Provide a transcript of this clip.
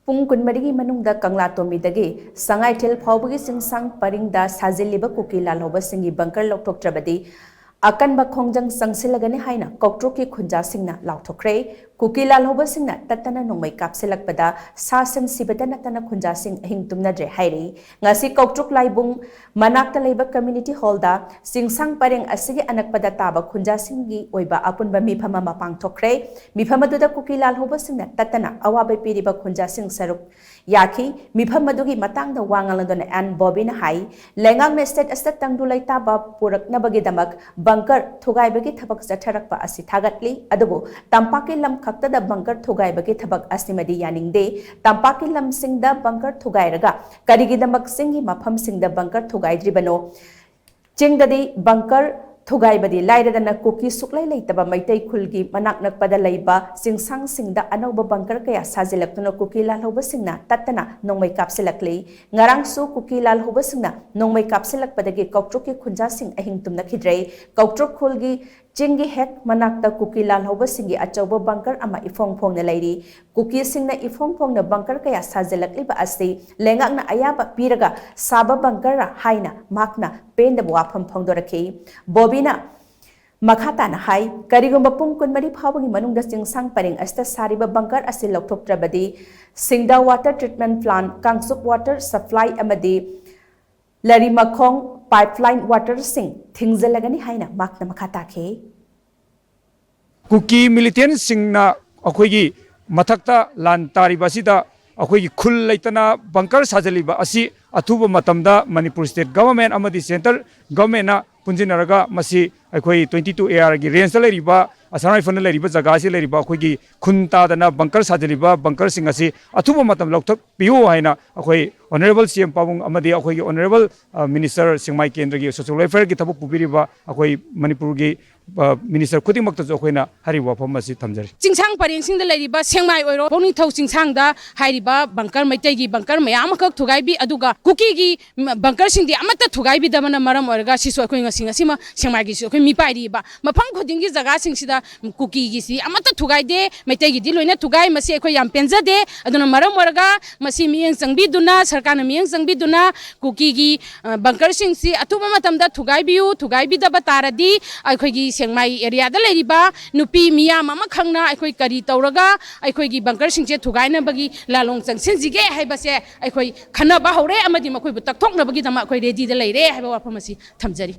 Pung kunmarigi manungda Kanglatongbi dagi Sangaithel phaobagi chingshang paringda shajilliba Kuki lalhouba singi bunker louthoktrabadi akanba khongjang changshillagani haina koktroki khunja singna laothokkhre Kuki lalhouba singna tatana nongmai kapsilakpada sasan sibada natana khunja sing ahing tumnadre hairi ngasi koktruk laibung manakta leiba community hall da chingshang paring asigi anakpada taba khunja singi oiba apunba mifama mapang thokkhre mifamaduda Kuki lalhouba singna tatana awabai piriba khunja sing saruk yaki mifamadugi matangda wangalandona an bobina hai lengang na state astat tangdulai taba puraknabagi damak bunker thugaibagi thabak chatharakpa asi thagatli adubu tampaki lam khaktada bunker thugaibagi thabak asimadi yaningde tampaki lam singda bunker thugairaga karigi damak singi mafam singda bunker thugaidribano chingdadi bunker thugaibadi lairadana Kuki suklai leitaba maitai khulgi manak nakpada leiba chingshang singda anauba bunker kaya sajilaktuna Kuki lalhouba singna tatana nongmai kapsilakli ngarang su Kuki lalhouba singna nongmai kapsilakpadagi koktroki khunja sing ahing tumna khidrei koktrok khulgi chingi hek manakta Kuki lalhouba singi achauba bunker ama ifong phong na lairi Kuki singna ifong phong na bunker kaya sajilakliba asi lengak na ayaba piraga saba bunker ra haina makna penda wafam phongdorakhi bobina makhata na hai karigomba pung kunmari phaobagi manungda chingshang paring asta sariba bunker asi louthoktrabadi singda water treatment plant kangsuk water supply amadi larimakhong pipeline water sing thingzalagani haina makna makhata ke Kuki Militants singna akhoi mathakta lan tariba sida akhoi khul leitana bunker shajilliba asi athuba matamda Manipur state government amadi central government na punjinaraga masi akhoi 22 AR gi range leriba asanai fana leriba jaga si leriba akhoi khunta dana bunker shajilliba bunker sing asi athuba matam lokthok piu haina akhoi honorable CM Pung amadi akhoi honorable minister singmai kendra gi social welfare gi thabuk pubiriba akhoi Manipur gi minister khudimakta jo khoina hariwa pham asi thamjari chingshang paring sing da leriba sengmai oiro poni thau chingshang da hariba bunker maitai gi bunker mayam khak thugai bi aduga Kuki gi bunker sing di amata thugai bi damana maram orga sisu akhoi ngasi ngasi ma sengmai gi akhoi mi pairi ba mafam khoding gi jaga sing sida Kuki gi si amata thugai de maitai gi di loina thugai masi akhoi yam penja de aduna maram orga masi miyeng changbi duna sarkar na miyeng changbi duna Kuki gi bunker sing si atuma matam da thugai bi da bataradi akhoi gi sengmai area da leriba nupi miyam ama khangna akhoi kari tawraga akhoi gi bunker singche thugaina bagi lalong changsin jige haibase akhoi khana ba hore amadi makhoi bu takthokna bagi dama akhoi ready da leire haiba wafam asi thamjari